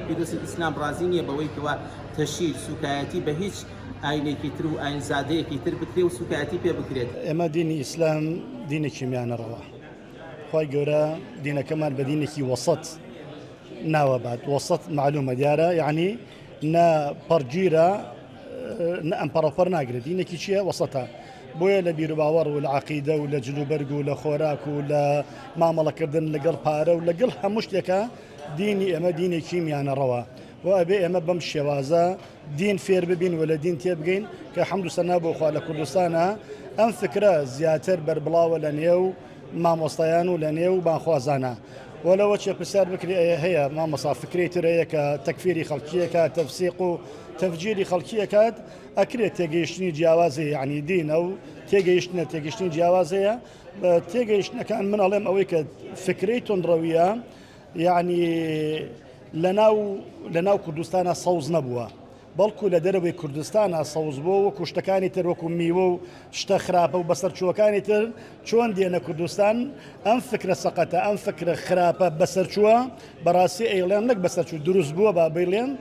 پیرۆزی ئیسلام ڕازی نییە بەوەی کەوا تەشیر سوکایەتی بە هیچ ئاینێکی تر و ئاینزادەیەکی تر بکرێ و سوکایەتی پێ بکرێت. ئێمە دینی ئیسلام دینێکی میانەڕەوە، خی گەورە دینەکەمان بە دینێکی وەسەط ناوەبات. وەسەط معلومە دیارە، یعنی نە پەرگیرە نە ئەمپەڕەپەر ناگرێت. دینێکی چییە؟ وەسەتە. بۆیە لە بیر و باوەڕ و لە عەقیدە و لە جلوبەرگ و لە خۆراک و لە مامەڵەکردن لەگەڵ پارە و لەگەڵ هەموو شتێکە دینی ئێمە دینێکی میانەڕەوە. و ئەبێ ئێمە بەم شێوازە دین فێر ببین و لە دین تێبگەین کە حەمد و سەنا بۆ خوا لە کوردستانە ئەم فکرە زیاتر بەربڵاوە لە نێو مامۆستایان و لە نێو بانخوازانە. وەلەوە چێ پرسیار بکری هەیە مامەسا فکری ترەیە کە تەکفیری خەڵکیەکە تەفسیق و تەفجیری خەڵکیەکات ئەکرێت تێگەیشتنی جیاوازی یعنی دینە و تێگەیشتنی جیاوازەیە. تێگەیشتنەکان من ئەڵێم ئەوەی کە فکرەی تۆندڕەویە یعنی لەناو کوردستانە سەوز نەبووە، بەڵکو لە دەرەوەی کوردستانە سەوز بووە و کوشتەکانی تر وەکو میوە و شتە خراپە و بەسەرچووەکانی تر چۆن دێنە کوردستان ئەم فکرە سەقەتە ئەم فکرە خراپە بەسەرچووە بەڕاستی ئەیڵێن نەک بەسەرچوو دروست بووە با بەیڵێن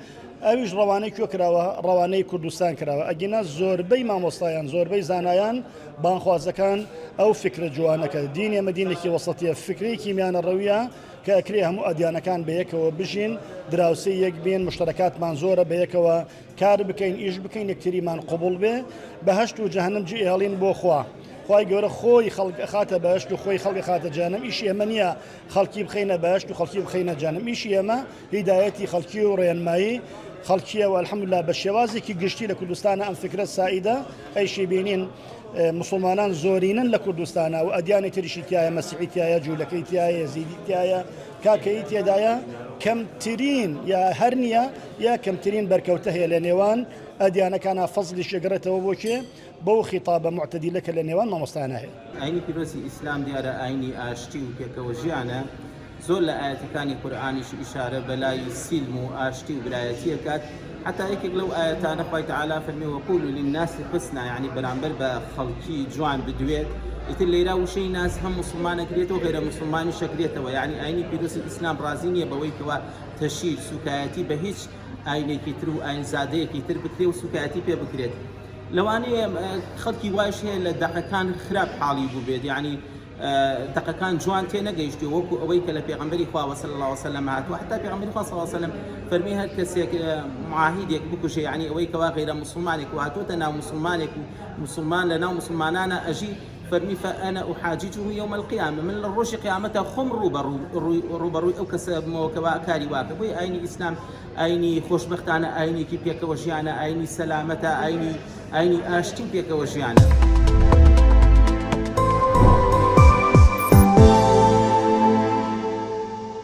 ئەویش ڕەوانەی کوێ کراوە ڕەوانەی کوردستان کراوە. ئەگینا زۆربەی مامۆستایان زۆربەی زانایان بانخوازەکان ئەو فکرە جوانەکە دین ئێمە دینێکی وەسەتیە فکرێکی میانەڕەویە کە ئەکرێ هەموو ئەدیانەکان بەیەکەوە بژین دراوسێ یەک بین مشتەرەکاتمان زۆرە بەیەکەوە کار بکەین ئیش بکەین یەکتریمان قبول بێ بەهەشت و جەهەنەم جێ هێڵین بۆ خوا. خی گەورە خۆی خەڵک خاتە بەهشت و خۆی خەڵکی خاتە جانم. ئیشی ئێمە نییە خەڵکی بخەینە بەهشت و خەڵکی بخەینە جانم. ئیشی ئێمە هیدایەتی خەڵکی و ڕێنمایی خەڵکیە و الحەمدوللا بە شێوازێکی گشتی لە کوردستانە ئەم فکرە سائیدە. ئەیشی بینین مسلمانان زۆرینن لە کوردستانە و ئەدیانی تریشی تایە مەسیحی تایە جوولەکەی تایە یەزیدی تایە کاکەی تێدایە کەمترین یا هەر نییە یا کەمترین بەرکەوتە هەیە لە نێوان ئەدیانەکانە فەزلی شێگەڕێتەوە بۆ کێ بەو خیتابە معتەدیلەکە لە نێوان مامۆستایانە هەیە. ئاینی پیرۆزی ئیسلام دیارە ئاینی ئاشتی و پێکەوە ژیانە. زۆر لە ئاەتەکانی قورئانیش ئیشارە بەلای سیلم و ئاشتی و برایەتی ئەکات. حتى یەکێک لەو ئاەتانە خوای تەعالا فەرمی وەقولوا للناس حسنا، یعنی بەرامبەر بە خەڵکی جوان بدوێت. ئیتر لێرا وشەی ناس هەم موسڵمانەکرێتەوە غیرە موسڵمانی شەکرێتەوە. یعنی ئاینی پیرۆزی ئیسلام ڕازی نییە بەوەی کەوا تەشیر سوکایەتی بە هیچ ئاینێکی تر و ئاینزادەیەکی تر بکرێ و سوکایەتی پێ بکرێت. لەوانەیە خەڵکی وایش هەیە لە دەقەکان خراپ حاڵی بوو بێت، یعنی دقەکان جوان تێ نەگەیشتی وەکو ئەوەی کە لە پێغەمبەری خوا صلی الله علیه وسلم هاتووە. حتا پێغەمبەری خوا صلی الله علیه وسلم فەرمی هەر کەسێک معاهیدێک بکوژێ، یعنی ئەوەی کەوا غیرە موسڵمانێک و هاتووەتە ناو موسڵمانێک و موسڵمان لە ناو موسڵمانانە ئەژی فەرمی فأنا أحاججه يوم القيامة، من ڕۆژی قیامەتە خۆم ڕوبەڕووی ئەو کەسە بمەوە کەوا کاری واکە. بۆی ئاینی ئیسلام ئاینی خۆشبەختانە، ئاینێکی پێکەوە ژیانە، ئاینی سەلامەتە، ئاینی ئاشتی پێکەوە ژیانە.